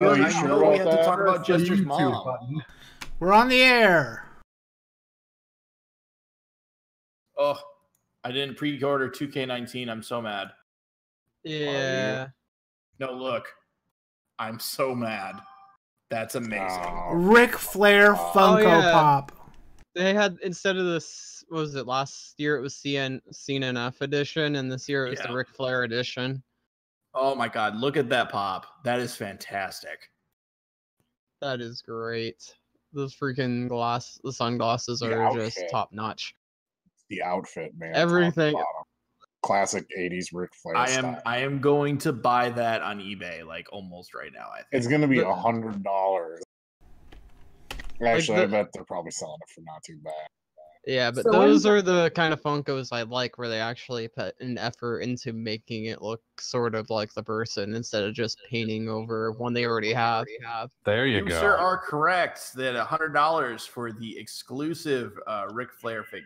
Oh, you I sure know we about have to that? talk about Press the Jester's YouTube mom. button. We're on the air. Oh, I didn't pre-order 2K19. I'm so mad. Yeah. No, look. I'm so mad. That's amazing. Ric Flair Funko yeah. Pop. They had, instead of this, what was it, last year it was CNF edition, and this year it was the Ric Flair edition. Oh my god, look at that pop. That is fantastic. That is great. Those freaking the sunglasses are just top notch. The outfit, man. Everything. Classic 80s Ric Flair style. I am going to buy that on eBay like almost right now, I think. It's going to be $100. Actually, I bet they're probably selling it for not too bad. Yeah, but those are the kind of Funkos I like, where they actually put an effort into making it look sort of like the person instead of just painting over one they already have. There you You, go. sir, are correct that $100 for the exclusive Ric Flair figure.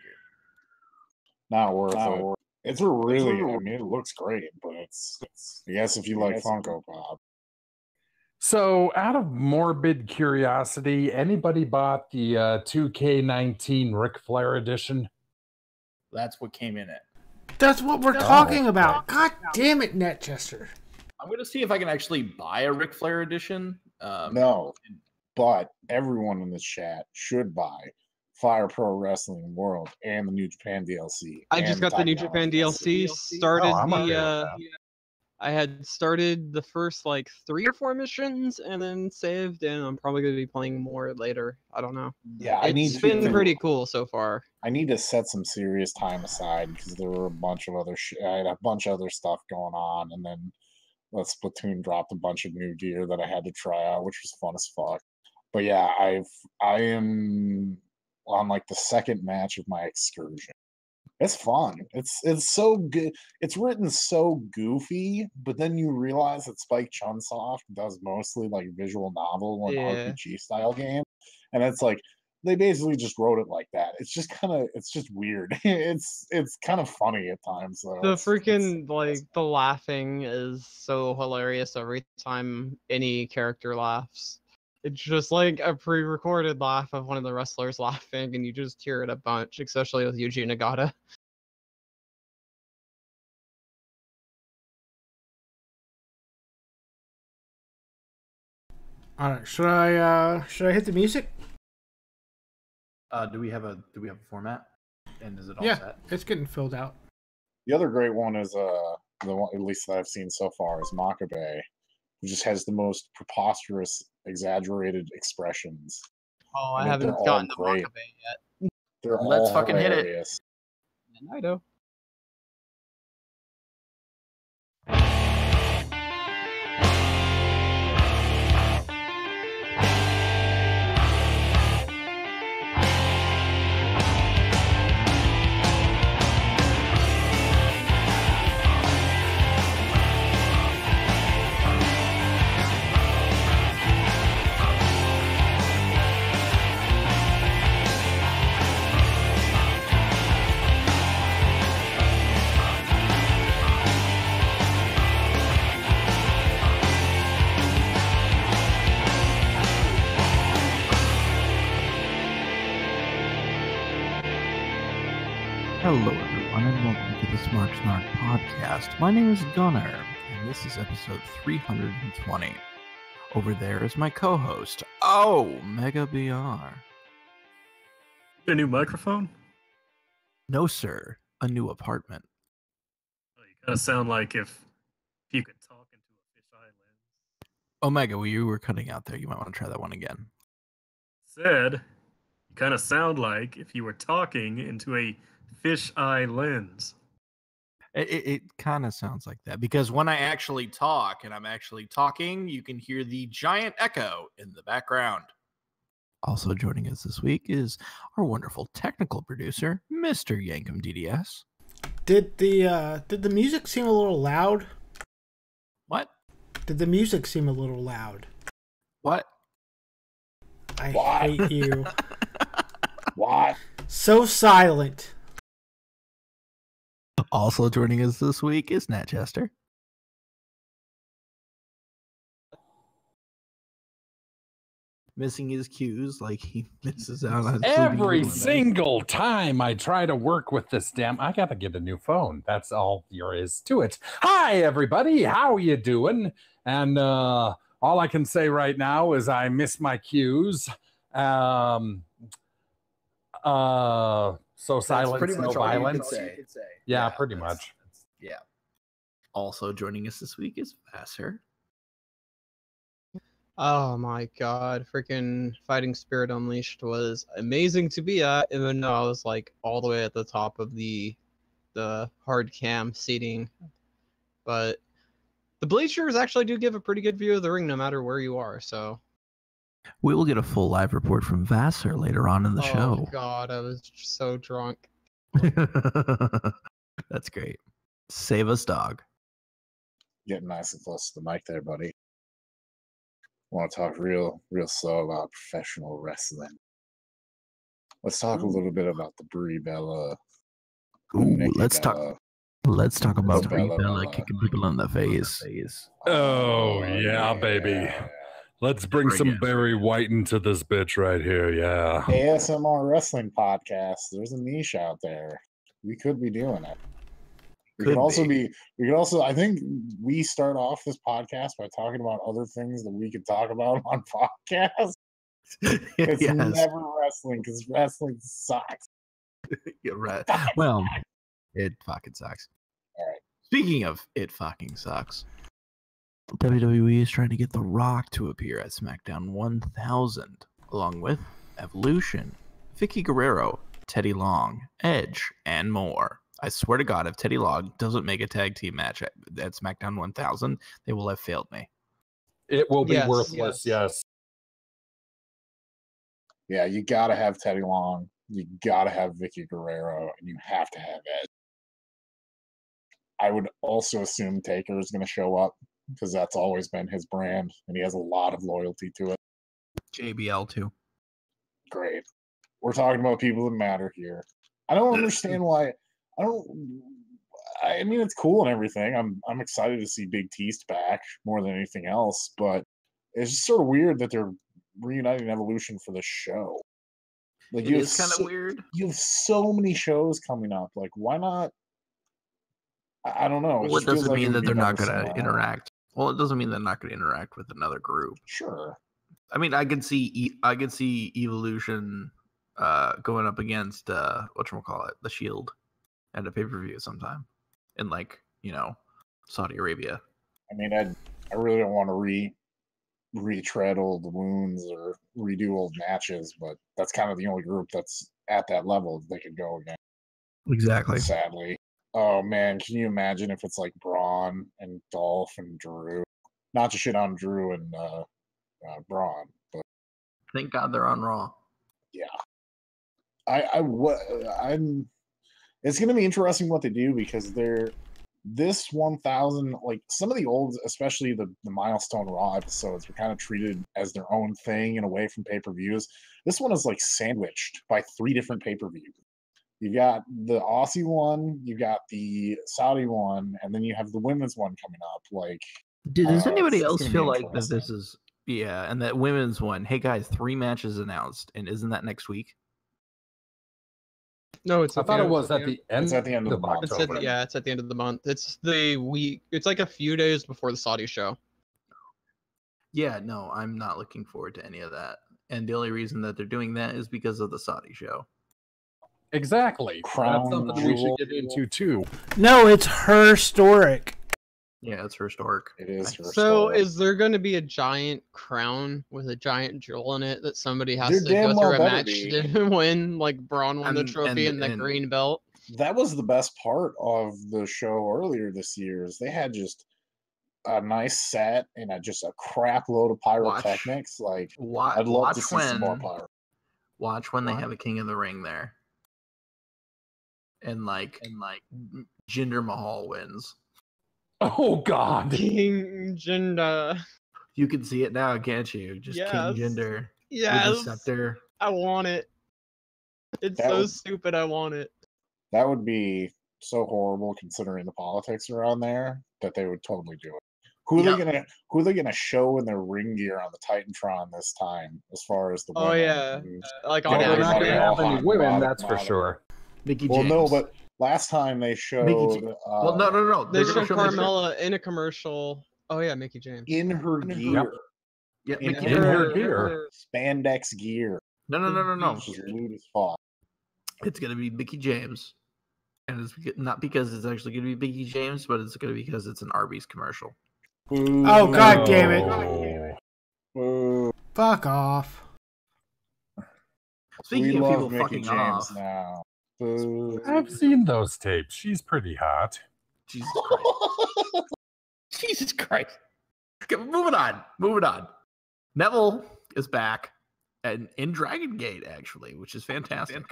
Not worth it. It's a really, I mean, it looks great, but it's I guess if you like Funko Pop. So, out of morbid curiosity, anybody bought the 2K19 Ric Flair edition? That's what came in it. That's what we're talking about. God damn it, Netchester. I'm going to see if I can actually buy a Ric Flair edition. No, but everyone in this chat should buy Fire Pro Wrestling World and the New Japan DLC. I just got the New Japan DLC. I had started the first like 3 or 4 missions and then saved, and I'm probably going to be playing more later. I don't know. Yeah, it's been pretty cool so far. I need to set some serious time aside because there were a bunch of other I had a bunch of other stuff going on, and then Splatoon dropped a bunch of new gear that I had to try out, which was fun as fuck. But yeah, I am on like the second match of my excursion. It's fun. It's so good. It's written so goofy, but then you realize that Spike Chunsoft does mostly like visual novel and RPG style game, and it's like they basically just wrote it like that. It's just weird. it's kind of funny at times though. The freaking the laughing is so hilarious every time any character laughs. It's just like a pre-recorded laugh of one of the wrestlers laughing, and you just hear it a bunch, especially with Yuji Nagata. All right, should I hit the music? Do we have a format? And is it all set? Yeah, it's getting filled out. The other great one is the one at least that I've seen so far is Makabe, who just has the most preposterous, exaggerated expressions. Oh, I haven't gotten to Makabe yet. They're Let's all fucking hilarious. Hit it. I know. Hello everyone and welcome to the Smark Snark podcast. My name is Gunnar and this is episode 320. Over there is my co-host, Mega BR. A new microphone? No sir, a new apartment. Oh, you kind of sound like if you could talk into a fisheye lens. Omega, you were cutting out there. You might want to try that one again. Said, you kind of sound like if you were talking into a fisheye lens. It kind of sounds like that because When I actually talk and I'm actually talking, you can hear the giant echo in the background. also joining us this week is our wonderful technical producer, Mr. Yankum DDS. Did the music seem a little loud? What? Did the music seem a little loud? What? I hate you. What? So silent. Also joining us this week is Nat Chester. missing his cues like he misses out on Every single time I try to work with this I gotta get a new phone. That's all there is to it. Hi, everybody. How you doing? And all I can say right now is I miss my cues. So silence, pretty much no all violence. you could say. Yeah, pretty much. Yeah. Also joining us this week is Vassar. Oh my god, freaking Fighting Spirit Unleashed was amazing to be at, even though I was like all the way at the top of the hard cam seating. But the bleachers actually do give a pretty good view of the ring no matter where you are, so. We will get a full live report from Vassar later on in the show. Oh god, I was so drunk. That's great. Save us, dog. Getting nice and close to the mic there, buddy. Want to talk real slow about professional wrestling. Let's talk a little bit about the Brie Bella. Let's talk about Brie Bella Bella kicking people in the face. Oh, yeah, baby. Let's bring some Barry White into this bitch right here, yeah. ASMR wrestling podcast. There's a niche out there. We could be doing it. We could also, I think we start off this podcast by talking about other things that we could talk about on podcasts. It's never wrestling because wrestling sucks. You're right. Well, it fucking sucks. All right. Speaking of it fucking sucks, WWE is trying to get The Rock to appear at SmackDown 1000, along with Evolution, Vicky Guerrero, Teddy Long, Edge, and more. I swear to God, if Teddy Long doesn't make a tag team match at SmackDown 1000, they will have failed me. It will be worthless, yes. Yeah, you got to have Teddy Long. You got to have Vicky Guerrero, and you have to have Edge. I would also assume Taker is going to show up because that's always been his brand, and he has a lot of loyalty to it. JBL, too. Great. We're talking about people that matter here. I don't understand why... I mean, it's cool and everything. I'm excited to see Big Teast back more than anything else, but it's just sort of weird that they're reuniting Evolution for this show. Like, it's kind of weird. You have so many shows coming up. Like, why not? I don't know. Well, it doesn't mean that they're not going to interact. Well, it doesn't mean they're not going to interact with another group. Sure. I mean, I could see Evolution going up against whatchamacallit, the Shield. At a pay-per-view sometime in Saudi Arabia. I mean, I really don't want to retread old wounds or redo old matches, but that's kind of the only group that's at that level they could go again. Exactly. Sadly. Oh man, can you imagine if it's like Braun and Dolph and Drew? Not to shit on Drew and Braun, but thank God they're on Raw. Yeah. I'm. It's going to be interesting what they do because this 1000, like some of the old, especially the Milestone Raw episodes, were kind of treated as their own thing and away from pay-per-views. This one is like sandwiched by 3 different pay-per-views. You got the Aussie one, you got the Saudi one, and then you have the women's one coming up. Like, does anybody else feel like that this is and that women's one? Hey guys, 3 matches announced, and isn't that next week? No, it's. I thought it was at the end. It's at the end of the month. It's at the end of the month. It's the week. It's like a few days before the Saudi show. Yeah, no, I'm not looking forward to any of that. And the only reason that they're doing that is because of the Saudi show. Exactly. That's something we should get into too. No, it's historic. Yeah, it's historic. It is historic. So, is there going to be a giant crown with a giant jewel in it that somebody has to go through a match to win? Like Braun won the trophy and the green belt. That was the best part of the show earlier this year. Is they had just a nice set and just a crap load of pyrotechnics. I'd love to see some more pyro. Watch when they have a King of the Ring there, and Jinder Mahal wins. Oh God, King Jinder. You can see it now, can't you? Just King Jinder. Yes. With the scepter. I want it. It's stupid. I want it. That would be so horrible considering the politics around there that they would totally do it. Who are they gonna show in their ring gear on the Titantron this time? As far as the Oh women? yeah, like Well, on they're not everything. going to have any hot women, bottom that's for model. sure. Mickey Well, James. no, but last time they showed Well, no. They They're gonna showed show Carmella in a commercial. Oh yeah, Mickey James. in her gear, Yeah, in Mickey In James. her gear. spandex gear, No. which is lewd as fuck. It's gonna be Mickey James, and it's not because it's actually gonna be Mickey James, but it's gonna be because it's an Arby's commercial. Boo. Oh, God damn it. Oh. Boo. Fuck off. Speaking We of love people Mickey fucking James off, now. Boo. I've seen those tapes. She's pretty hot. Jesus Christ. Jesus Christ. Okay, moving on. Neville is back and in Dragon Gate, actually, which is fantastic.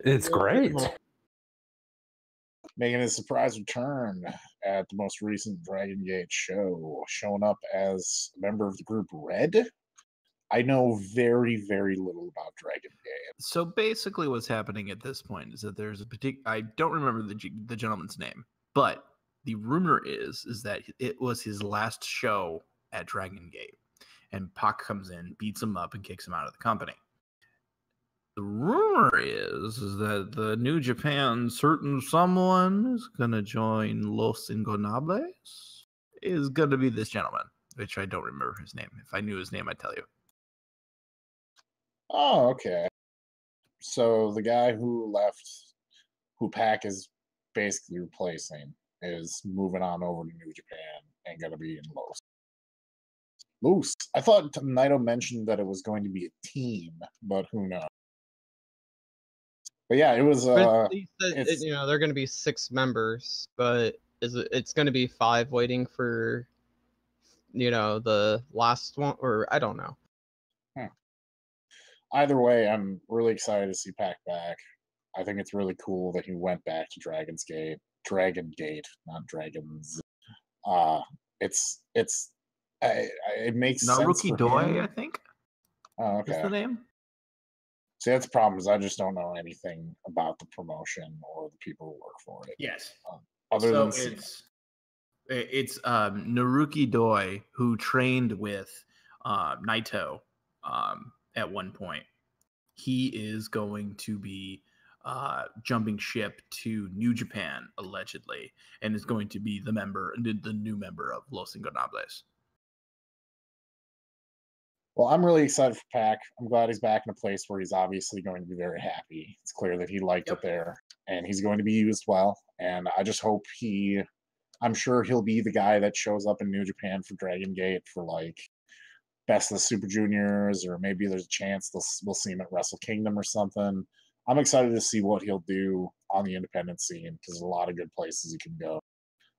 It's great. Making his surprise return at the most recent Dragon Gate show, showing up as a member of the group Red. I know very, very little about Dragon Gate. So basically, what's happening at this point is that there's a I don't remember the gentleman's name, but the rumor is that it was his last show at Dragon Gate, and Pac comes in, beats him up, and kicks him out of the company. The rumor is that the New Japan certain someone is gonna join Los Ingobernables is gonna be this gentleman, which I don't remember his name. If I knew his name, I'd tell you. Oh, okay. So the guy who left, who Pac is basically replacing, is moving on over to New Japan and going to be in Los. Loose. I thought Naito mentioned that it was going to be a team, but who knows? But yeah, it was. But he said, they're going to be 6 members, but it's going to be 5 waiting for, the last one, or I don't know. Either way, I'm really excited to see Pac back. I think it's really cool that he went back to Dragon Gate, not Dragons. It makes sense Naruki for Doi, him. I think. Oh, Is okay. the name? See, that's the problem. Is I just don't know anything about the promotion or the people who work for it. Yes. Other So than it's Naruki Doi, who trained with Naito at one point. He is going to be jumping ship to New Japan, allegedly, and is going to be the new member of Los Ingobernables. Well, I'm really excited for Pac. I'm glad he's back in a place where he's obviously going to be very happy. It's clear that he liked it there, and he's going to be used well. And I just hope I'm sure he'll be the guy that shows up in New Japan for Dragon Gate for like Best of the Super Juniors, or maybe there's a chance we'll see him at Wrestle Kingdom or something. I'm excited to see what he'll do on the independent scene because there's a lot of good places he can go.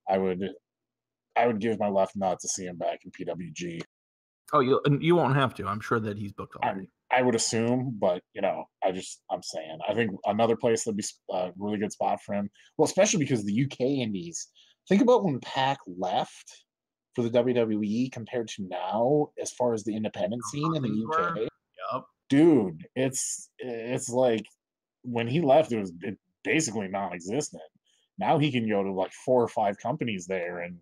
I would give my left nut to see him back in PWG. Oh, you won't have to. I'm sure that he's booked already. I would assume, but I'm saying I think another place that'd be a really good spot for him. Well, especially because the UK indies. Think about when Pac left for the WWE compared to now, as far as the independent scene in the UK. Yep. Dude, it's like when he left, it was basically non-existent. Now he can go to like 4 or 5 companies there and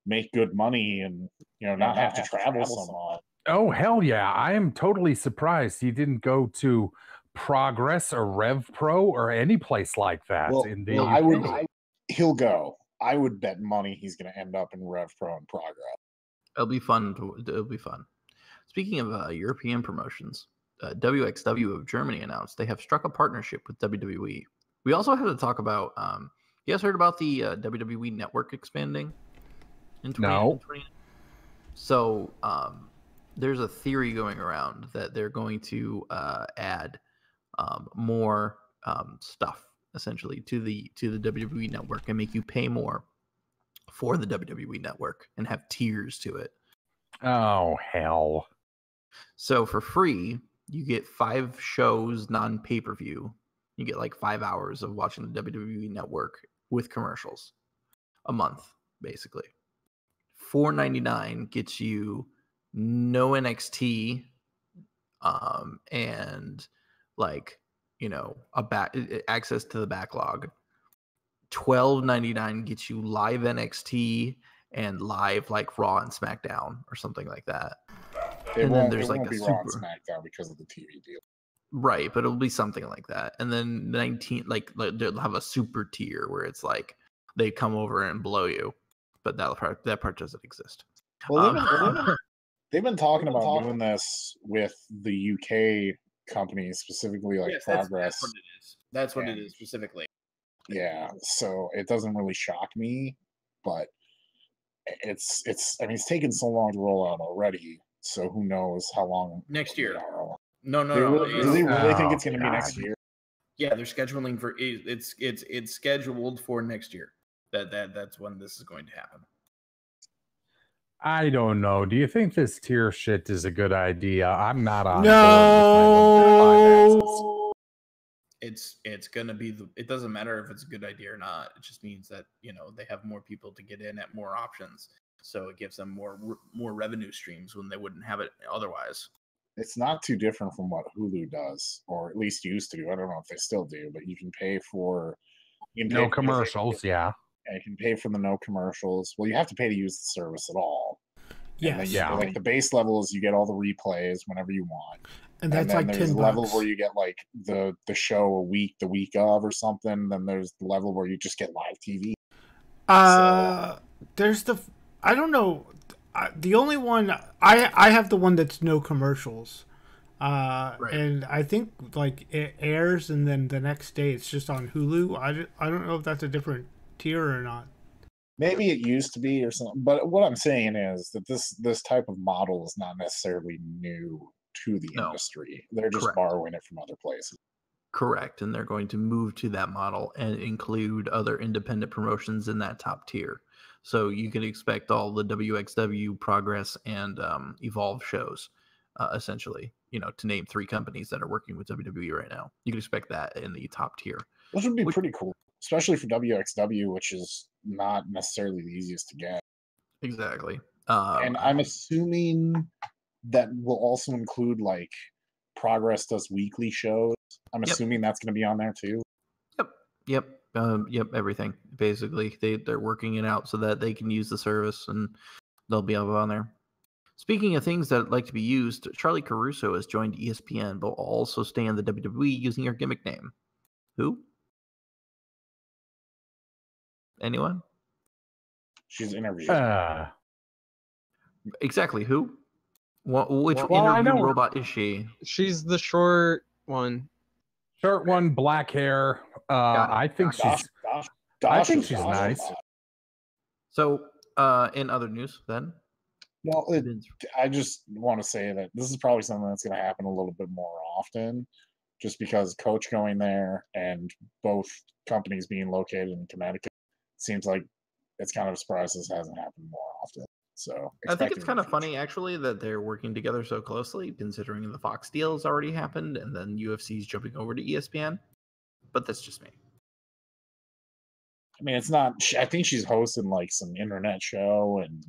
make good money and not have to travel so much. Oh, hell yeah. I am totally surprised he didn't go to Progress or Rev Pro or any place like that in the UK. He'll go. I would bet money he's going to end up in Rev Pro and Progress. It'll be fun. Speaking of European promotions, WXW of Germany announced they have struck a partnership with WWE. We also have to talk about, you guys heard about the WWE network expanding? No. So there's a theory going around that they're going to add more stuff essentially to the WWE network and make you pay more for the WWE network and have tiers to it. Oh, hell. So for free, you get 5 shows non-pay-per-view. You get like 5 hours of watching the WWE network with commercials a month, basically. $4.99 gets you no NXT and like access to the backlog. $12.99 gets you live NXT and live like Raw and SmackDown or something like that. It And won't, then there's it like won't a be Raw and super SmackDown because of the TV deal. right, but it'll be something like that. And then 19 like they'll have a super tier where it's like they come over and blow you, but that part doesn't exist. Well, they've been talking about doing this with the UK companies, specifically like Progress. That's what it is. That's what it is specifically. Yeah, so it doesn't really shock me, but it's I mean, it's taken so long to roll out already, so who knows how long Next year. No. No. Do they really think it's going to be next year? Yeah, they're scheduling for it's scheduled for next year. That's when this is going to happen. I don't know. Do you think this tier shit is a good idea? I'm not on No. board. It's gonna be it doesn't matter if it's a good idea or not. It just means that they have more people to get in at more options, so it gives them more revenue streams when they wouldn't have it otherwise. It's not too different from what Hulu does, or at least used to do. I don't know if they still do, but you can pay for no commercials. Yeah. And you can pay for the no commercials. Well, you have to pay to use the service at all. Yes. Yeah. Like the base level is you get all the replays whenever you want. And that's like there's $10. a level where you get like the show the week of or something. Then there's the level where you just get live TV. There's I don't know. The only one I have the one that's no commercials. Right. And I think like it airs and then the next day it's just on Hulu. I don't know if that's a different tier or not. Maybe it used to be or something, but what I'm saying is that this type of model is not necessarily new to the industry. They're just borrowing it from other places. Correct, and they're going to move to that model and include other independent promotions in that top tier. So you can expect all the WXW, Progress, and Evolve shows, essentially. To name 3 companies that are working with WWE right now. You can expect that in the top tier. Which would be pretty cool, especially for WXW, which is not necessarily the easiest to get. Exactly. And I'm assuming that will also include like Progress does weekly shows. I'm assuming that's going to be on there too. Yep. Everything basically. They're working it out so that they can use the service and they'll be on there. Speaking of things that like to be used, Charlie Caruso has joined ESPN, but will also stay in the WWE using her gimmick name. Who? Anyone? She's interviewed. Exactly who? Which interview robot is she? She's the short one. Short one, black hair. I think she's nice. So, in other news, then. Well, I just want to say that this is probably something that's going to happen a little bit more often, just because Coach going there and both companies being located in Connecticut seems like it's kind of a surprise this hasn't happened more often. So I think it's kind of funny, actually, that they're working together so closely, considering the Fox deal has already happened and then UFC's jumping over to ESPN. But that's just me. I mean, it's not. I think she's hosting like some internet show, and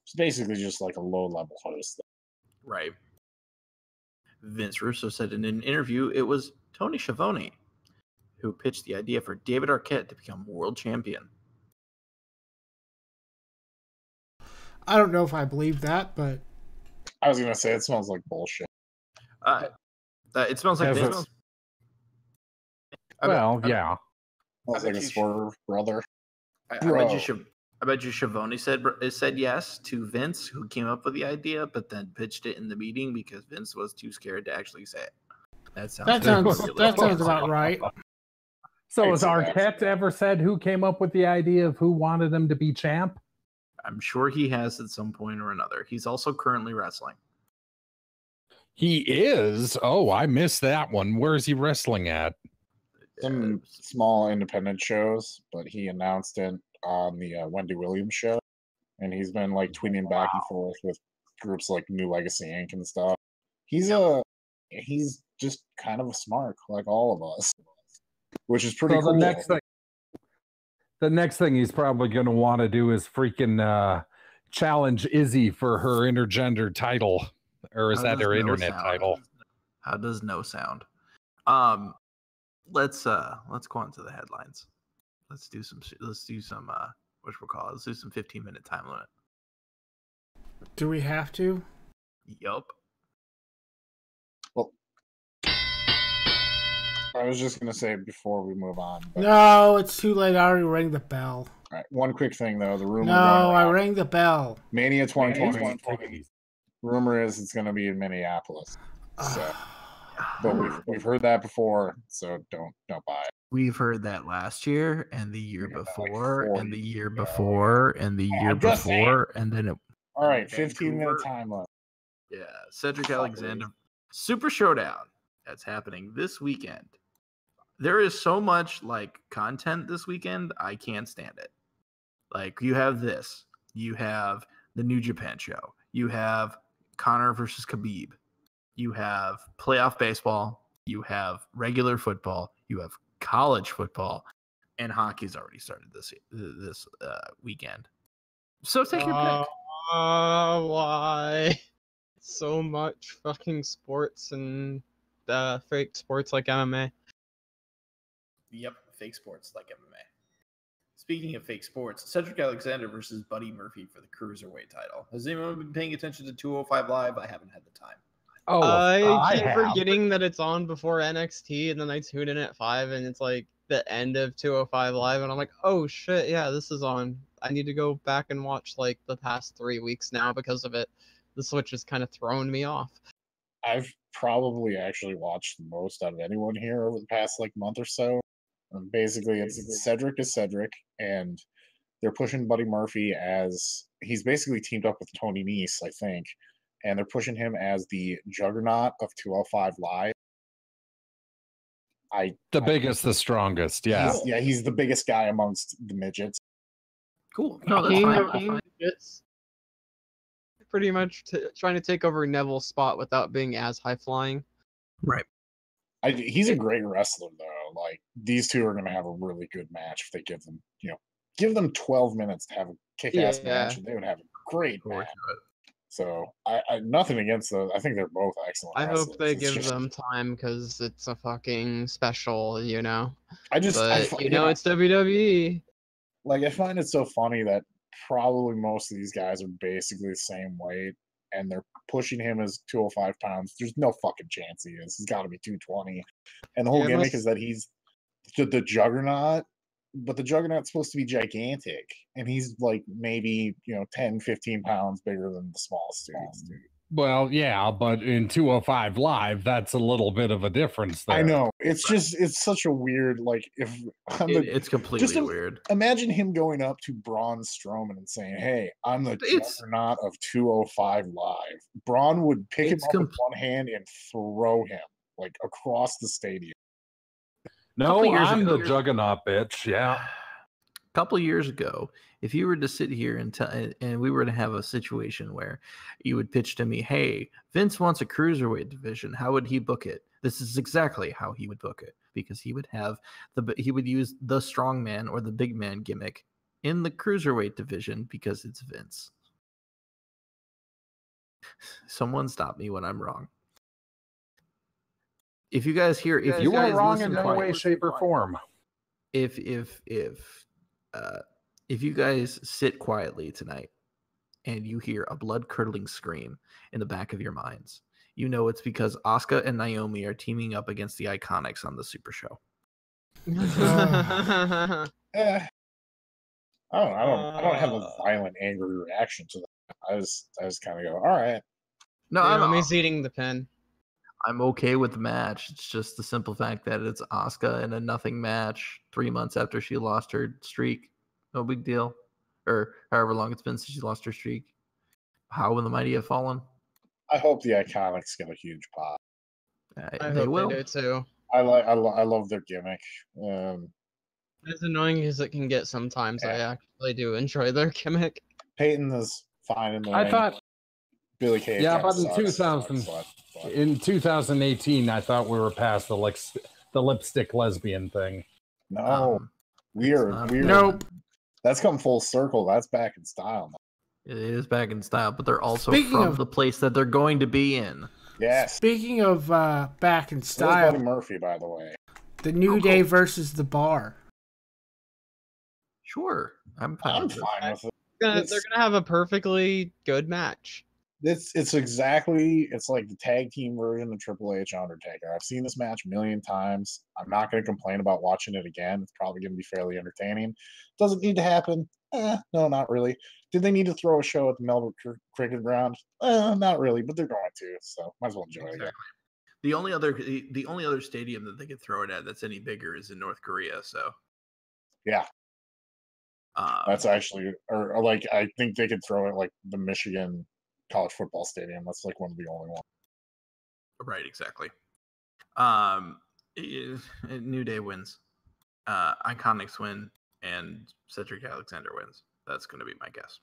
it's basically just like a low-level host. Right. Vince Russo said in an interview it was Tony Schiavone who pitched the idea for David Arquette to become world champion. I don't know if I believe that, but I was gonna say it smells like bullshit. It smells like Vince. Yeah. Smells like a Swerve brother. I bet you Schiavone said yes to Vince, who came up with the idea, but then pitched it in the meeting because Vince was too scared to actually say it. That sounds about right. So has Arquette ever said who came up with the idea of who wanted him to be champ? I'm sure he has at some point or another. He's also currently wrestling. He is? Oh, I missed that one. Where is he wrestling at? Some small independent shows, but he announced it on the Wendy Williams show, and he's been like tweeting back and forth with groups like New Legacy Inc. and stuff. He's just kind of a smart, like all of us, which is pretty cool. The next thing he's probably going to want to do is freaking challenge Izzy for her intergender title, or is that her internet title? How does no sound? Let's go on to the headlines. Let's do some Let's do some 15-minute time limit. Do we have to? Yup. Well, I was just gonna say before we move on. But... No, it's too late. I already rang the bell. All right, one quick thing though. The rumor. No, I rang the bell. Mania 2020. Rumor is it's gonna be in Minneapolis. So, but we've heard that before, so don't buy it. We've heard that last year and the year before and the year before and the year before and then it. All right, 15-minute time limit. Yeah, Cedric Alexander Super Showdown. That's happening this weekend. There is so much like content this weekend, I can't stand it. Like you have this, you have the New Japan show, you have Conor versus Khabib, you have playoff baseball, you have regular football, you have college football, and hockey's already started this weekend. So take your pick. Why? So much fucking sports and fake sports like MMA. Yep, fake sports like MMA. Speaking of fake sports, Cedric Alexander versus Buddy Murphy for the Cruiserweight title. Has anyone been paying attention to 205 Live? I haven't had the time. Oh, I keep forgetting that it's on before NXT, and then I tune in at 5, and it's like the end of 205 Live, and I'm like, oh shit, yeah, this is on. I need to go back and watch like the past 3 weeks now because of it. The Switch has kind of thrown me off. I've probably actually watched the most out of anyone here over the past like month or so. Basically, it's Cedric is Cedric, and they're pushing Buddy Murphy as he's basically teamed up with Tony Nese, I think, and they're pushing him as the juggernaut of 205 Live. The biggest, the strongest, yeah. He's the biggest guy amongst the midgets. Cool. No, that's fine. It's pretty much trying to take over Neville's spot without being as high flying. Right. He's a great wrestler, though. Like these two are going to have a really good match if they give them 12 minutes to have a kick-ass match, and they would have a great match. So I nothing against those. I think they're both excellent. I hope they give them time because it's a fucking special, it's WWE. Like I find it so funny that probably most of these guys are basically the same weight, and they're pushing him as 205 pounds. There's no fucking chance he is. He's got to be 220. And the whole gimmick is that he's the juggernaut, but the juggernaut's supposed to be gigantic, and he's like maybe 10, 15 pounds bigger than the smallest dude. Well, yeah, but in 205 Live, that's a little bit of a difference there. I know. It's just, it's such a weird, like, it's completely weird. Imagine him going up to Braun Strowman and saying, hey, I'm the juggernaut of 205 Live. Braun would pick him up with one hand and throw him, like, across the stadium. No, I'm the juggernaut, bitch, yeah. A couple of years ago, if you were to sit here and we were to have a situation where you would pitch to me, hey, Vince wants a cruiserweight division, how would he book it? This is exactly how he would book it, because he would use the strong man or the big man gimmick in the cruiserweight division because it's Vince. Someone stop me when I'm wrong. If you guys hear, if you are wrong in no way, shape, or form. If you guys sit quietly tonight and you hear a blood-curdling scream in the back of your minds, you know it's because Asuka and Naomi are teaming up against the Iconics on the Super Show. I don't have a violent, angry reaction to that. I just kind of go, all right. No, Naomi's eating the pen. I'm okay with the match. It's just the simple fact that it's Asuka in a nothing match 3 months after she lost her streak. No big deal. Or however long it's been since she lost her streak. How will the mighty have fallen? I hope the Iconics get a huge pop. I hope they do too. I love their gimmick. As annoying as it can get sometimes, I actually do enjoy their gimmick. Peyton is fine in the I thought Billy Kay. Yeah, but in 2018, I thought we were past the lipstick lesbian thing. No, weird. Nope. That's come full circle. That's back in style now. It is back in style, but they're also from the place that they're going to be in. Yes. Speaking of back in style, Buddy Murphy, by the way. The New Day versus The Bar. Sure, I'm fine I'm with it. fine with it. They're gonna have a perfectly good match. It's like the tag team version of Triple H Undertaker. I've seen this match a million times. I'm not going to complain about watching it again. It's probably going to be fairly entertaining. Does it need to happen? No, not really. Did they need to throw a show at the Melbourne Cricket Ground? Not really, but they're going to, so might as well enjoy it again. The only other stadium that they could throw it at that's any bigger is in North Korea. So yeah, that's actually, or like I think they could throw it like the Michigan college football stadium. That's like one of the only ones. Right, exactly. New Day wins. Iconics win, and Cedric Alexander wins. That's going to be my guess.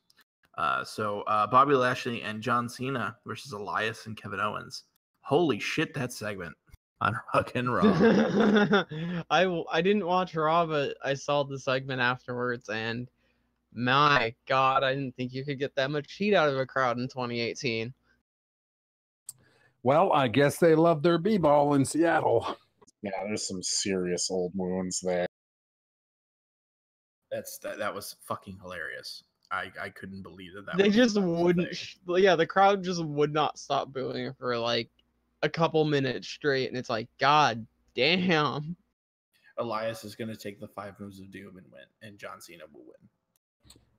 So Bobby Lashley and John Cena versus Elias and Kevin Owens. Holy shit, that segment on fucking Raw. I didn't watch Raw, but I saw the segment afterwards, and my God, I didn't think you could get that much heat out of a crowd in 2018. Well, I guess they love their b-ball in Seattle. Yeah, there's some serious old wounds there. That was fucking hilarious. I couldn't believe that. They just wouldn't. Yeah, the crowd just would not stop booing for like a couple minutes straight, and it's like, God damn. Elias is going to take the 5 moves of doom and win, and John Cena will win.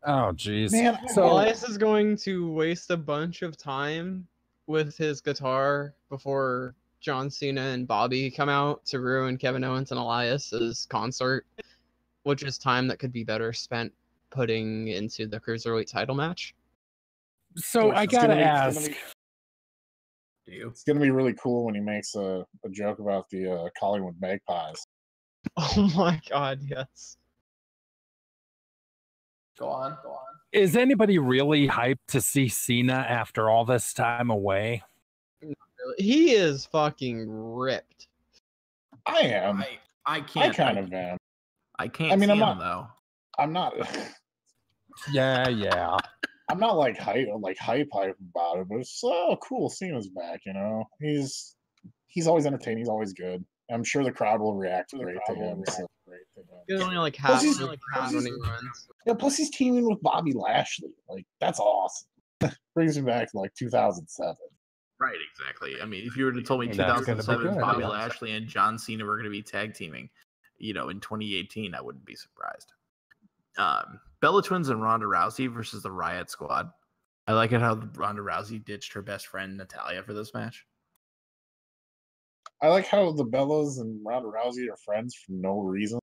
Oh, jeez. Man, so Elias is going to waste a bunch of time with his guitar before John Cena and Bobby come out to ruin Kevin Owens and Elias's concert, which is time that could be better spent putting into the Cruiserweight title match. So I gotta ask. It's gonna be really cool when he makes a joke about the Collingwood Magpies. Oh my God, yes. Go on. Is anybody really hyped to see Cena after all this time away? He is fucking ripped. I am. I can't. I kind of am. I can't. I mean, see I'm him, not. though. I'm not. Yeah. I'm not like hype about it, but it's so cool. Cena's back. You know, he's always entertaining. He's always good. I'm sure the crowd will react great to him. He's only like half Plus the crowd when he runs. Yeah, plus he's teaming with Bobby Lashley. Like, that's awesome. Brings me back to like 2007. Right, exactly. I mean, if you were to told me That's gonna be 2007, good. Bobby Lashley and John Cena were going to be tag teaming, in 2018, I wouldn't be surprised. Bella Twins and Ronda Rousey versus the Riot Squad. I like it how Ronda Rousey ditched her best friend Natalia for this match. I like how the Bellas and Ronda Rousey are friends for no reason.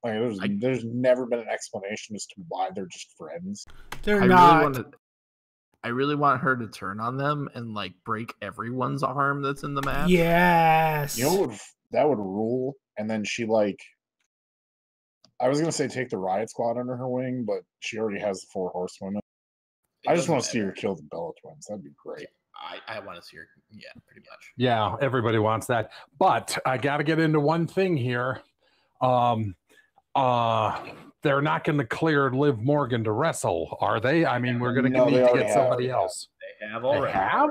Like, there's never been an explanation as to why they're just friends. They're not. I really want her to turn on them and like break everyone's arm that's in the match. Yes. You know, that would rule. And then she I was gonna say take the Riot Squad under her wing, but she already has the 4 Horsewomen. I just want to see her kill the Bella Twins. That'd be great. I want to see her. Yeah, pretty much. Yeah, everybody wants that. But I got to get into one thing here. They're not going to clear Liv Morgan to wrestle, are they? I mean, we're going to need to get somebody else. They have already. They have?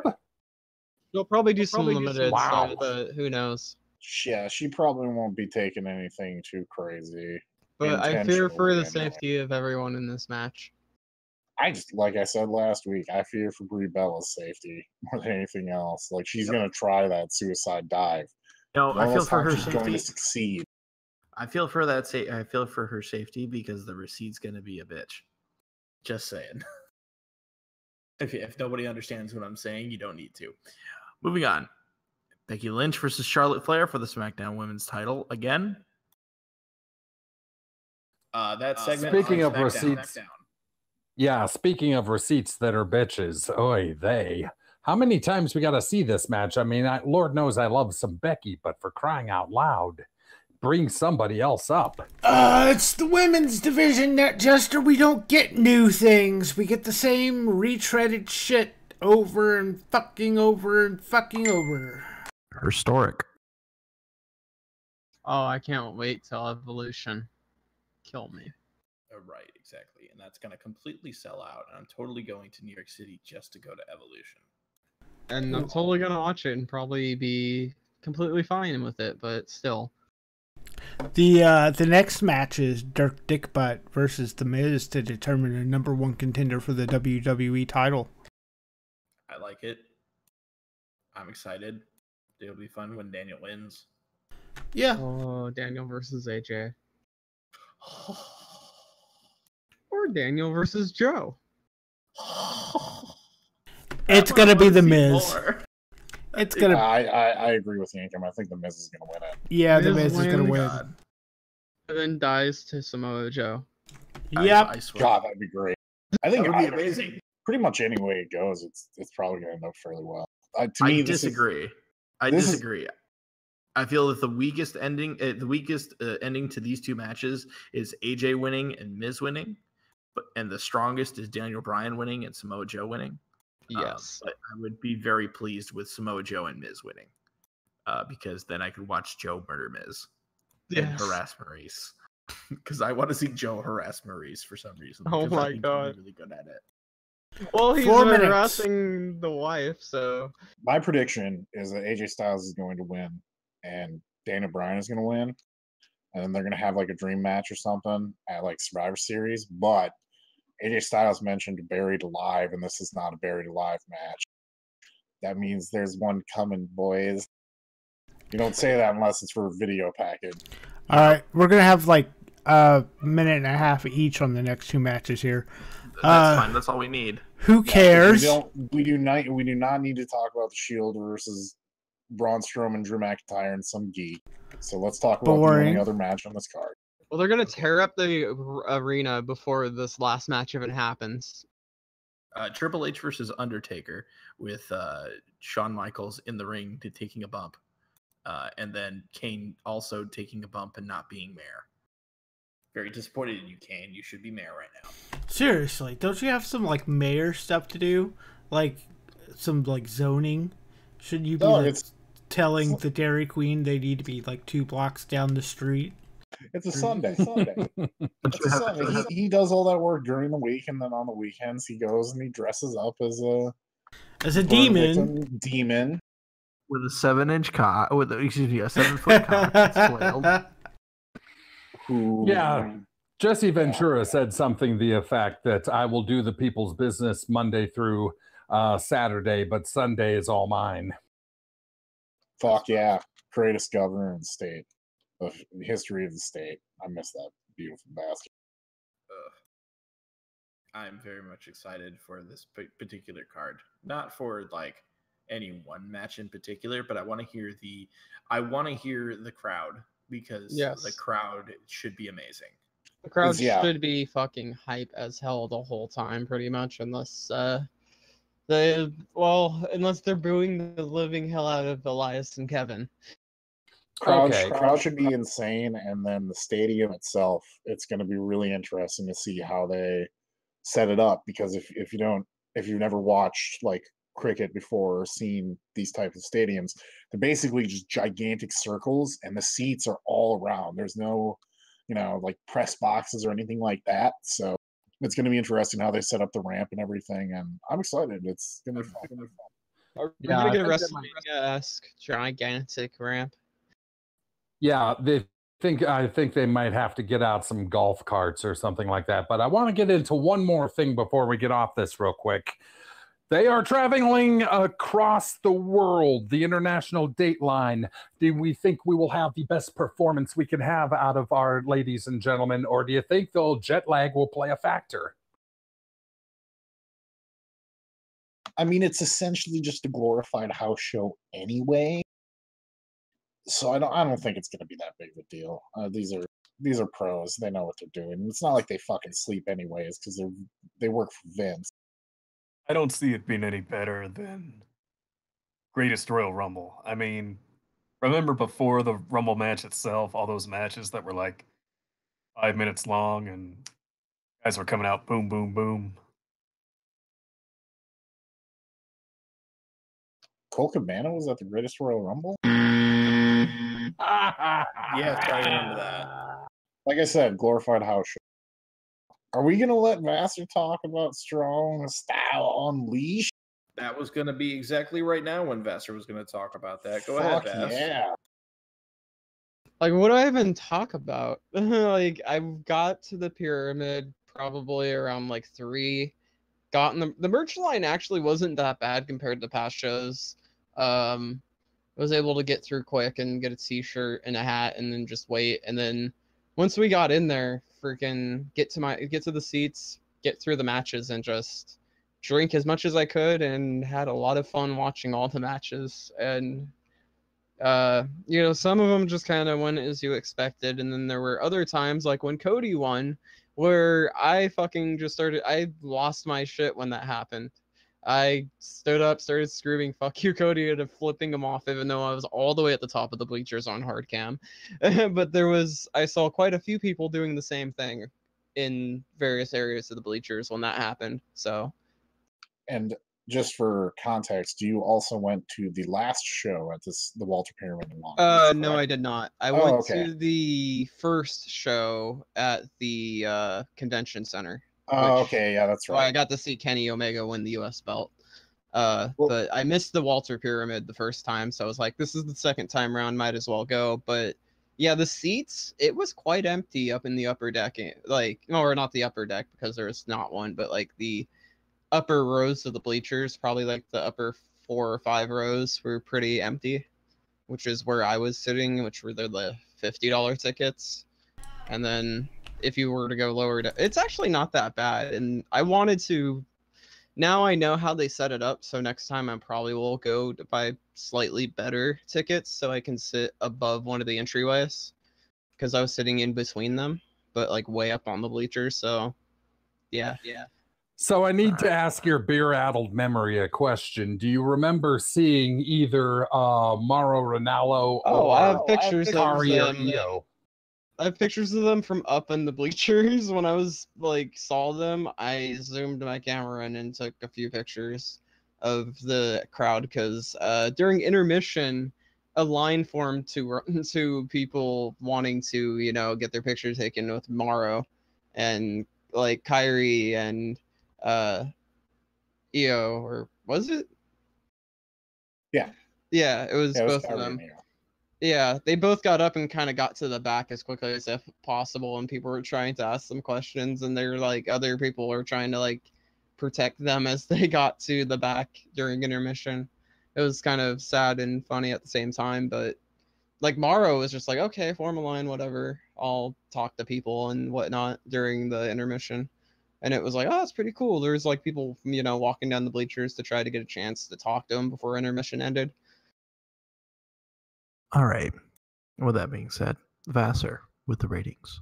They'll probably do some limited Wow. stuff, but who knows? Yeah, she probably won't be taking anything too crazy. But I fear for the Intentionally, anyway. safety of everyone in this match. Like I said last week, I fear for Brie Bella's safety more than anything else. Like, she's gonna try that suicide dive. No, I feel for her she's going to safety. succeed. I feel for that. I feel for her safety because the receipt's gonna be a bitch. Just saying. If nobody understands what I'm saying, you don't need to. Moving on. Becky Lynch versus Charlotte Flair for the SmackDown Women's title again. That segment. Speaking of SmackDown. receipts, yeah. Speaking of receipts that are bitches, how many times we got to see this match? I mean, Lord knows I love some Becky, but for crying out loud, bring somebody else up. It's the women's division, Netjester. We don't get new things. We get the same retreaded shit over and fucking over and fucking over. Historic. Oh, I can't wait till Evolution. Kill me. Right, exactly. And that's going to completely sell out. And I'm totally going to New York City just to go to Evolution. And I'm totally gonna watch it and probably be completely fine with it, but still. The next match is Dirk Dickbutt versus The Miz to determine the number one contender for the WWE title. I like it. I'm excited. It'll be fun when Daniel wins. Yeah. Oh, Daniel versus AJ. Or Daniel versus Joe. It's gonna be The Miz. It's gonna. I agree with Yankum. I think The Miz is gonna win it. Yeah, The Miz Miz is gonna win. God. And then dies to Samoa Joe. Yep. I swear. God, that'd be great. I think That would be amazing. Pretty much any way it goes, it's probably gonna end up fairly well. To I me, disagree. I disagree. I feel that the weakest ending to these two matches is AJ winning and Miz winning, and the strongest is Daniel Bryan winning and Samoa Joe winning. Yes. But I would be very pleased with Samoa Joe and Miz winning, because then I could watch Joe murder Miz and harass Maurice. Because I want to see Joe harass Maurice for some reason. Oh my I think God. he's really good at it. Well, he's 4 minutes. harassing the wife, so My prediction is that AJ Styles is going to win and Daniel Bryan is going to win, and then they're going to have like a dream match or something at like Survivor Series. But AJ Styles mentioned Buried Alive, and this is not a Buried Alive match. That means there's one coming, boys. You don't say that unless it's for a video package. All right, we're gonna have like a minute and a half each on the next two matches here. That's fine. That's all we need. Who cares? We do not need to talk about the Shield versus Braun Strowman, Drew McIntyre, and some geek. So let's talk about the only other match on this card. well, they're gonna tear up the arena before this last match even happens. Triple H versus Undertaker with Shawn Michaels in the ring taking a bump, and then Kane also taking a bump and not being mayor. Very disappointed in you, Kane. You should be mayor right now. Seriously, don't you have some like mayor stuff to do? Like some like zoning? Should you be telling the Dairy Queen they need to be like 2 blocks down the street? It's a Sunday. It's a Sunday. He does all that work during the week, and then on the weekends he goes and he dresses up as a demon with a 7-inch cock. A 7-foot cock. That's flailed. Yeah, Jesse Ventura said something to the effect that I will do the people's business Monday through Saturday, but Sunday is all mine. Fuck yeah. Greatest governor in the state. The history of the state. I miss that beautiful bastard. I'm very much excited for this particular card. Not for like any one match in particular, but I want to hear the crowd, because the crowd should be amazing. The crowd should be fucking hype as hell the whole time, pretty much, unless they're booing the living hell out of Elias and Kevin. Crowd should be insane, and then the stadium itself, it's going to be really interesting to see how they set it up, because if you've never watched like cricket before or seen these types of stadiums, they're basically just gigantic circles and the seats are all around. There's no like press boxes or anything like that, so it's going to be interesting how they set up the ramp and everything, and I'm excited. It's going to be fun. Are we going to get a WrestleMania-esque gigantic ramp? Yeah, I think they might have to get out some golf carts or something like that. But I want to get into one more thing before we get off this real quick. They are traveling across the world, the international date line. Do we think we will have the best performance we can have out of our ladies and gentlemen, or do you think the jet lag will play a factor? I mean, it's essentially just a glorified house show anyway. So I don't think it's going to be that big of a deal. These are pros. They know what they're doing. It's not like they fucking sleep anyways, because they work for Vince. I don't see it being any better than Greatest Royal Rumble. I mean, remember before the Rumble match itself, all those matches that were like 5 minutes long and guys were coming out boom, boom, boom. Cole Cabana was at the Greatest Royal Rumble? Yes, I remember that. Like I said, glorified house show. Are we going to let Vassar talk about Strong Style Unleashed? That was going to be exactly right now when Vassar was going to talk about that. Go ahead, Vass. Yeah. Like, what do I even talk about? Like, I got to the pyramid probably around like 3. Gotten the merch line actually wasn't that bad compared to past shows. I was able to get through quick and get a t-shirt and a hat and then just wait. And then once we got in there, freaking get to the seats, get through the matches, and just drink as much as I could, and had a lot of fun watching all the matches. And some of them just kind of went as you expected, and then there were other times like when Cody won, where I lost my shit when that happened. I stood up, started screaming "fuck you, Cody," and flipping him off, even though I was all the way at the top of the bleachers on hard cam. But I saw quite a few people doing the same thing in various areas of the bleachers when that happened. So, And just for context, you also went to the last show at the Walter Pyramid in Long Beach? No, I did not. I went to the first show at the convention center. Oh, okay, yeah, that's right. Well, I got to see Kenny Omega win the U.S. belt. But I missed the Walter Pyramid the first time, so I was like, this is the second time around, might as well go. But yeah, the seats, it was quite empty up in the upper deck. Or not the upper deck, because there's not one, but like the upper rows of the bleachers, probably like the upper 4 or 5 rows were pretty empty, which is where I was sitting, which were the $50 tickets. And then if you were to go lower, it's actually not that bad. And I wanted to, now I know how they set it up, so next time I probably will go to buy slightly better tickets so I can sit above one of the entryways, because I was sitting in between them, but like way up on the bleachers. So yeah. So I need to ask your beer-addled memory a question. Do you remember seeing either Mauro Ranallo or I have pictures of them. Io? I have pictures of them from up in the bleachers. When I was saw them, I zoomed my camera in and took a few pictures of the crowd, because during intermission, a line formed to people wanting to get their picture taken with Mauro, and like Kyrie and Io, or was it? Yeah, it was both of them. Yeah, they both got up and kind of got to the back as quickly as if possible, and people were trying to ask them questions, and they're like, other people were trying to protect them as they got to the back during intermission. It was kind of sad and funny at the same time, but Mauro was just like, okay, form a line, whatever. I'll talk to people and whatnot during the intermission. And it was like, oh, that's pretty cool. There's people, walking down the bleachers to try to get a chance to talk to them before intermission ended. All right. With that being said, Vassar with the ratings.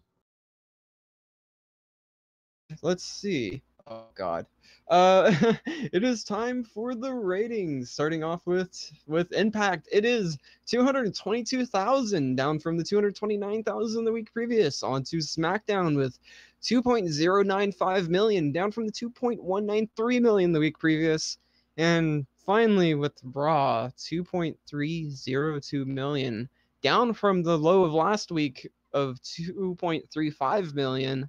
Let's see. Oh God. It is time for the ratings. Starting off with Impact, it is 222,000, down from the 229,000 the week previous. On to SmackDown with 2.095 million, down from the 2.193 million the week previous. And finally, with Raw, 2.302 million, down from the low of last week of 2.35 million.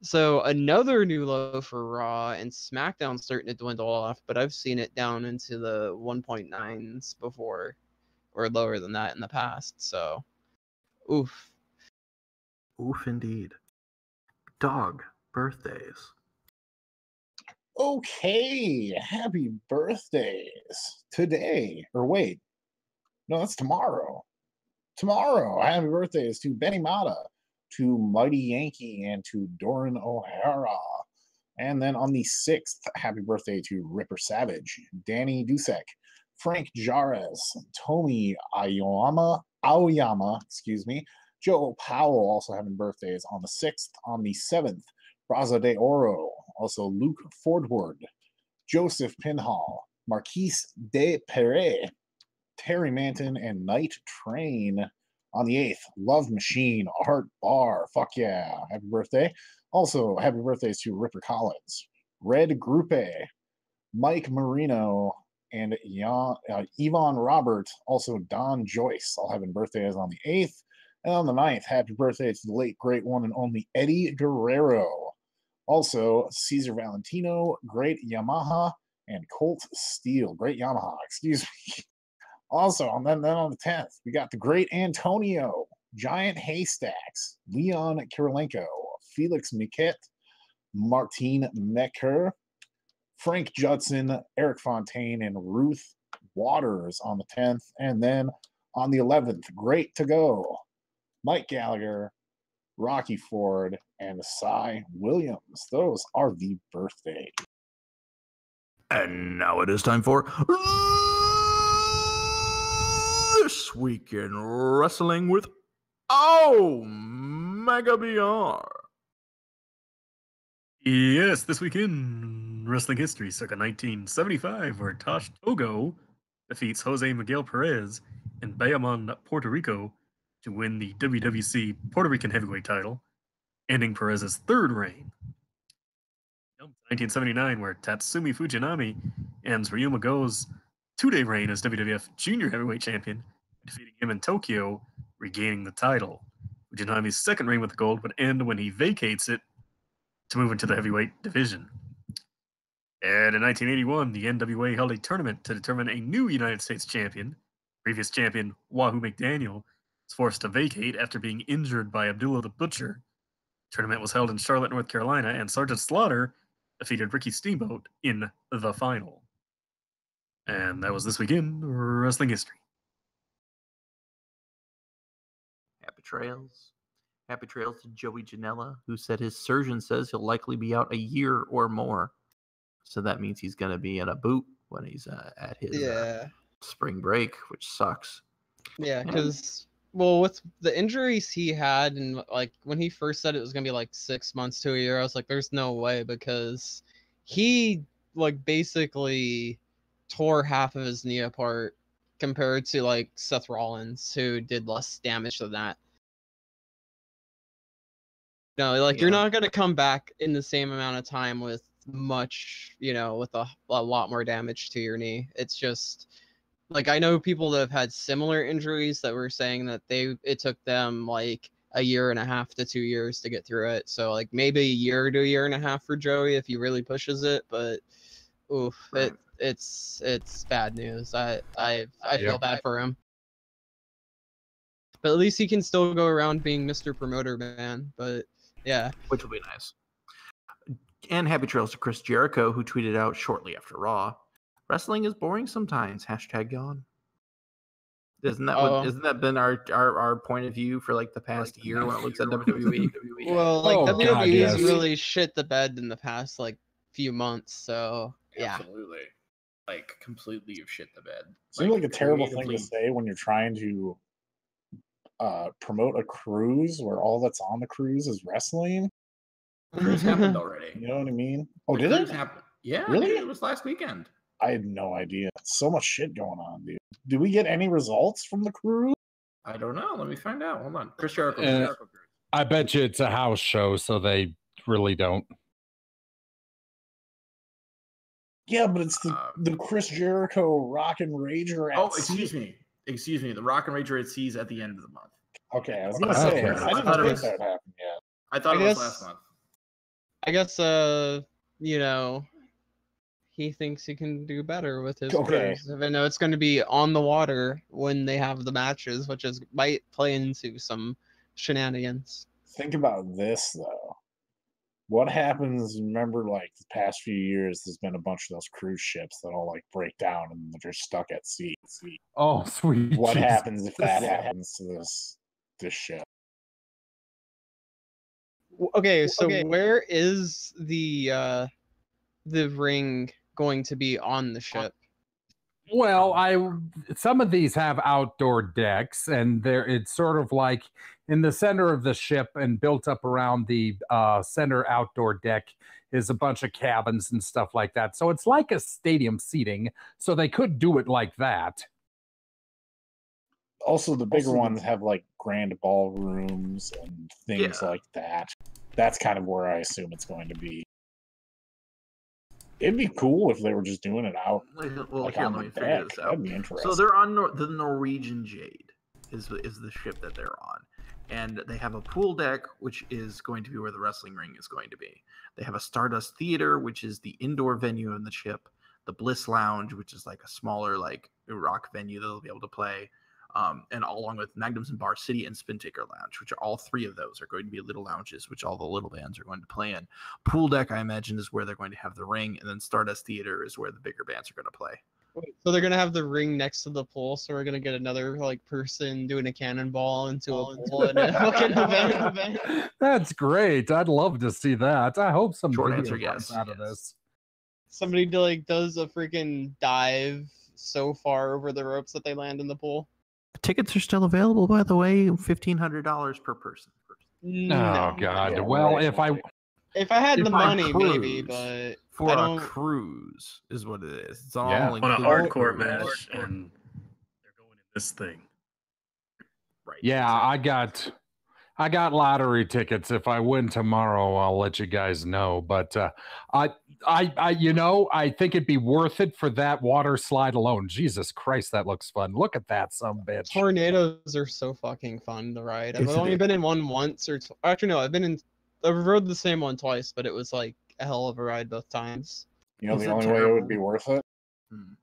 So another new low for Raw, and SmackDown starting to dwindle off, but I've seen it down into the 1.9s before, or lower than that in the past. So, oof. Oof indeed. Dog birthdays. Okay, happy birthdays today. Or wait, no, that's tomorrow. Tomorrow, happy birthdays to Benny Mata, to Mighty Yankee, and to Doran O'Hara. And then on the 6th, happy birthday to Ripper Savage, Danny Dusek, Frank Jarez, Tomi Aoyama, Joe Powell also having birthdays on the 6th. On the 7th, Braza de Oro, also Luke Fordward, Joseph Pinhall, Marquise de Perret, Terry Manton, and Night Train. On the 8th, Love Machine, Art Bar, fuck yeah, happy birthday. Also, happy birthdays to Ripper Collins, Red Grupe, Mike Marino, and Yvonne Robert, also Don Joyce, all having birthdays on the 8th. And on the 9th, happy birthday to the late, great one and only Eddie Guerrero. Also, Cesar Valentino, Great Yamaha, and Colt Steele, Great Yamaha, excuse me. Also, and then on the 10th, we got the Great Antonio, Giant Haystacks, Leon Kirilenko, Felix Miquet, Martine Mecker, Frank Judson, Eric Fontaine, and Ruth Waters on the 10th. And then on the 11th, great to go, Mike Gallagher, Rocky Ford, and Cy Williams. Those are the birthdays. And now it is time for This Week in Wrestling with Mega BR. Yes, this week in wrestling history, circa 1975, where Tosh Togo defeats Jose Miguel Perez in Bayamon, Puerto Rico, to win the WWC Puerto Rican Heavyweight title, ending Perez's third reign. 1979, where Tatsumi Fujinami ends Ryuma Go's two-day reign as WWF Junior Heavyweight Champion, defeating him in Tokyo, regaining the title. Fujinami's second reign with the gold would end when he vacates it to move into the heavyweight division. And in 1981, the NWA held a tournament to determine a new United States champion. Previous champion Wahoo McDaniel was forced to vacate after being injured by Abdullah the Butcher. The tournament was held in Charlotte, North Carolina, and Sergeant Slaughter defeated Ricky Steamboat in the final. And that was This Week in Wrestling History. Happy trails. Happy trails to Joey Janela, who said his surgeon says he'll likely be out a year or more. So that means he's going to be in a boot when he's at his spring break, which sucks. Yeah, because, well, with the injuries he had, and like when he first said it was going to be like 6 months to a year, I was like, there's no way, because he like basically tore half of his knee apart compared to like Seth Rollins, who did less damage than that. No, like you're not going to come back in the same amount of time with much, with a lot more damage to your knee. It's just like, I know people that have had similar injuries that were saying that it took them like a year and a half to 2 years to get through it. So like maybe a year to a year and a half for Joey if he really pushes it, but oof, right. It's bad news. I feel bad for him. But at least he can still go around being Mr. Promoter Man, but yeah. Which will be nice. And happy trails to Chris Jericho, who tweeted out shortly after Raw, "Wrestling is boring sometimes. #gone." Isn't that been our point of view for like the past year when it looks at WWE? Well, like WWE's really shit the bed in the past like few months, so yeah. Absolutely. Like completely have shit the bed. Seems like a terrible thing to say when you're trying to promote a cruise where all that's on the cruise is wrestling. The cruise happened already. You know what I mean? Oh, the did cruise it? Happen? Yeah, really? Dude, it was last weekend. I had no idea. So much shit going on, dude. Did we get any results from the cruise? I don't know. Let me find out. Hold on. Chris Jericho. I bet you it's a house show, so they really don't. Yeah, but it's the Chris Jericho Rock and Rager at Sea. Excuse me. The Rock and Rager at Sea is at the end of the month. Okay, I was going to say, I didn't think that happened yet. I thought it was last month. I guess, he thinks he can do better with his cruise. Even though it's going to be on the water when they have the matches, which might play into some shenanigans. Think about this, though. What happens, remember, like, the past few years, there's been a bunch of those cruise ships that all, like, break down and they're stuck at sea. Oh, sweet. What happens if that happens to this ship? Okay, so where is the ring going to be on the ship? Well, some of these have outdoor decks, and it's sort of like in the center of the ship and built up around the center outdoor deck is a bunch of cabins and stuff like that. So it's like a stadium seating, so they could do it like that. Also, the bigger ones have like grand ballrooms and things like that. That's kind of where I assume it's going to be. It'd be cool if they were just doing it out. Well, here, let me figure this out. That'd be interesting. So they're on the Norwegian Jade, is the ship that they're on, and they have a pool deck, which is going to be where the wrestling ring is going to be. They have a Stardust Theater, which is the indoor venue in the ship. The Bliss Lounge, which is like a smaller like rock venue that they'll be able to play. and along with Magnums and Bar City and Spin Taker Lounge, which are all three of those are going to be little lounges, which all the little bands are going to play in. Pool Deck, I imagine, is where they're going to have the ring, and then Stardust Theater is where the bigger bands are going to play. So they're gonna have the ring next to the pool, so we're gonna get another like person doing a cannonball into a pool and a fucking event. That's great. I'd love to see that. I hope some Short video answer, comes yes. out of this. Somebody does a freaking dive so far over the ropes that they land in the pool. Tickets are still available, by the way, $1,500 per person. Oh God. Yeah, Well, right. If I had the For a money, maybe, cruise. but For I a don't. cruise is what it is. It's all Yeah. On a inclusive hardcore cruise. match, and they're going in this thing. Right. Yeah, exactly. I got lottery tickets. If I win tomorrow, I'll let you guys know. But I think it'd be worth it for that water slide alone. Jesus Christ, that looks fun. Look at that, some bitch. Tornadoes are so fucking fun to ride. I've Isn't only it? been in one once or actually no, I've rode the same one twice, but it was like a hell of a ride both times. You know, Is the it only way it terrible? would be worth it Hmm.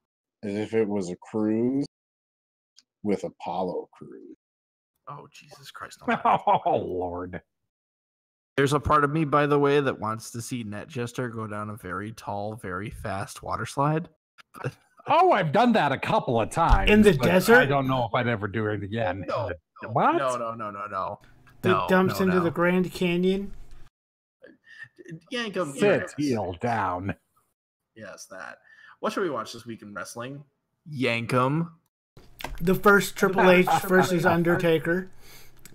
is if it was a cruise with Apollo cruise. Oh, Jesus Christ. No. Oh Lord. There's a part of me, by the way, that wants to see Net Jester go down a very tall, very fast water slide. Oh, I've done that a couple of times. In the but desert? I don't know if I'd ever do it again. No. What? No. That dumps into no. the Grand Canyon. Yank him. Sit heel down. Yes, that. What should we watch this week in wrestling? Yankum. The first Triple H versus Undertaker,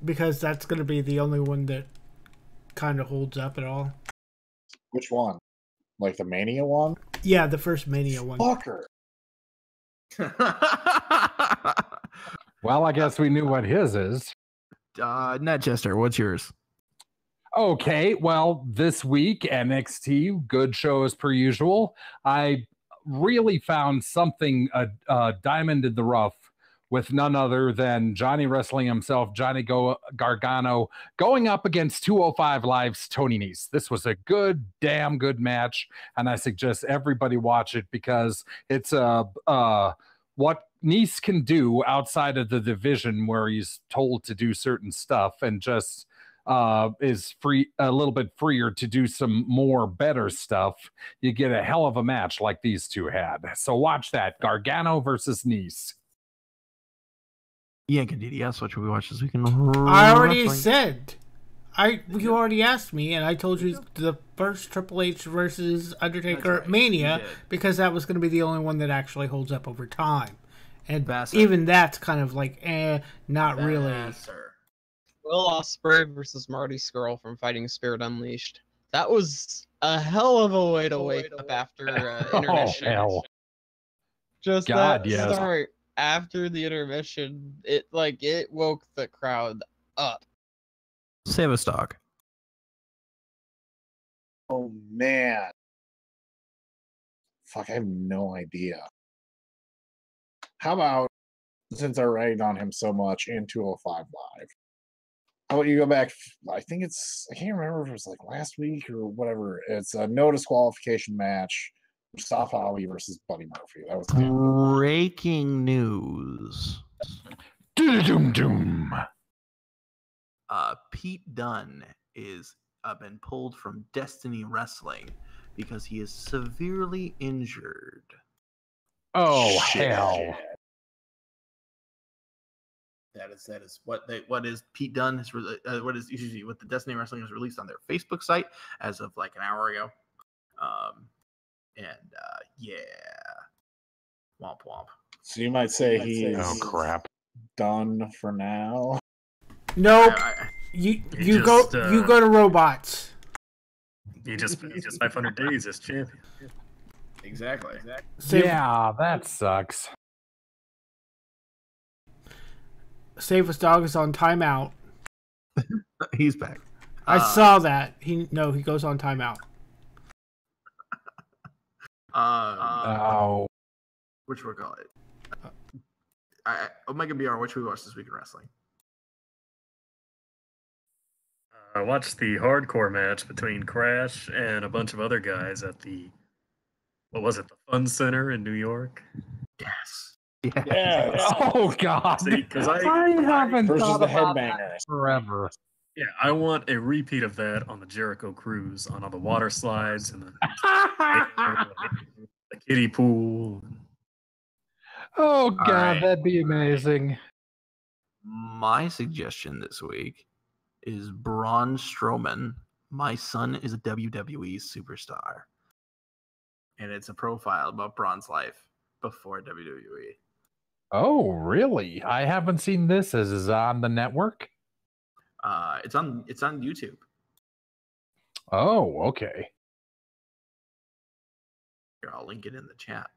because that's going to be the only one that kind of holds up at all. Which one? Like the Mania one? Yeah, the first Mania one. Fucker. Well, I guess we knew what his is. Net Jester, what's yours? Okay, well, this week, NXT, good show as per usual. I really found something, a diamond in the rough with none other than Johnny Wrestling himself, Johnny Gargano, going up against 205 Live's Tony Nese. This was a damn good match, and I suggest everybody watch it because it's what Nese can do outside of the division where he's told to do certain stuff and just is free, a little bit freer to do some more better stuff. You get a hell of a match like these two had. So watch that. Gargano versus Nese. Yank and DDS, what should we watch this weekend? I already said. You already asked me, and I told you the first Triple H versus Undertaker right. Mania because that was going to be the only one that actually holds up over time. And Bassett. even that's kind of like, not really. Will Ospreay versus Marty Scurll from Fighting Spirit Unleashed. That was a hell of a way to wake up after intermission. Oh, hell. Just God, that yes. start after the intermission, it woke the crowd up. Save a stock. Oh, man. Fuck, I have no idea. How about, since I ragged on him so much in 205 Live, how about you go back, I can't remember if it was like last week or whatever. It's a no disqualification match. Mustafa Ali versus Buddy Murphy. That was Breaking news. Doom. Pete Dunne is been pulled from Destiny Wrestling because he is severely injured. Oh, Shit. hell. That is what is Pete Dunne has what the Destiny Wrestling has released on their Facebook site as of like an hour ago. Yeah, womp womp. So you might say he's Oh, crap. done for now. Nope. He You just, go to robots. He just 500 days as champion. Exactly. Yeah, that sucks. Safest Dog is on timeout. He's back. I saw that. He goes on timeout. Oh. Which we'll call it. Omega BR, what should we watch this week in wrestling? I watched the hardcore match between Crash and a bunch of other guys at the Fun Center in New York. Yes. Yes. Oh God! See, because I haven't Versus thought the about that Headbangers. forever. yeah, I want a repeat of that on the Jericho Cruise, on all the water slides and the kiddie pool. Oh God, right. that'd be amazing. My suggestion this week is Braun Strowman. My son is a WWE superstar. And it's a profile about Braun's life before WWE. Oh, really? I haven't seen this. Is it on the network? It's on YouTube. Oh, okay. Here, I'll link it in the chat.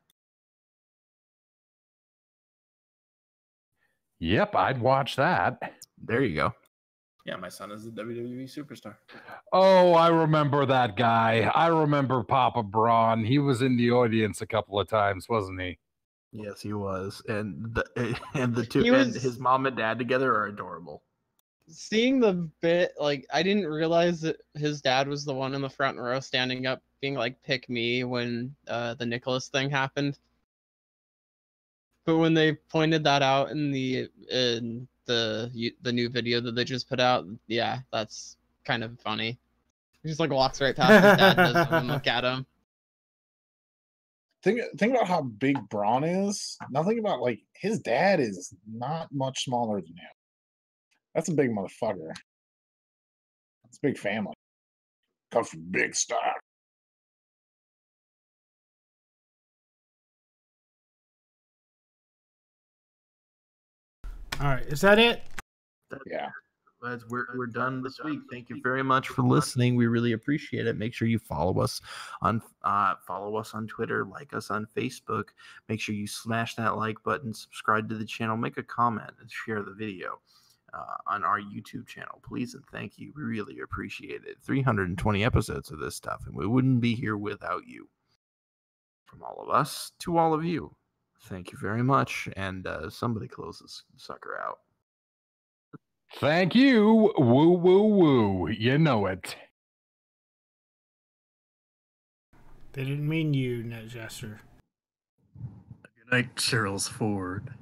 Yep, I'd watch that. There you go. Yeah, my son is a WWE superstar. Oh, I remember that guy. I remember Papa Braun. He was in the audience a couple of times, wasn't he? Yes, he was, and the two He and was- his mom and dad together are adorable. Seeing the bit, like, I didn't realize that his dad was the one in the front row standing up being like, pick me, when the Nicholas thing happened. But when they pointed that out in the new video that they just put out, yeah, that's kind of funny. He just like walks right past his dad and doesn't even look at him. Think about how big Braun is. Now think about, like, his dad is not much smaller than him. That's a big motherfucker. It's a big family. Comes from big stock. All right, is that it? Yeah. We're done this week. Thank you very much for listening. We really appreciate it. Make sure you follow us on Twitter, like us on Facebook. Make sure you smash that like button, subscribe to the channel, make a comment, and share the video on our YouTube channel. Please and thank you. We really appreciate it. 320 episodes of this stuff, and we wouldn't be here without you. From all of us to all of you, thank you very much. And somebody close this sucker out. Thank you. Woo, woo, woo. You know it. They didn't mean you, Net Jester. Good night, Cheryl's Ford.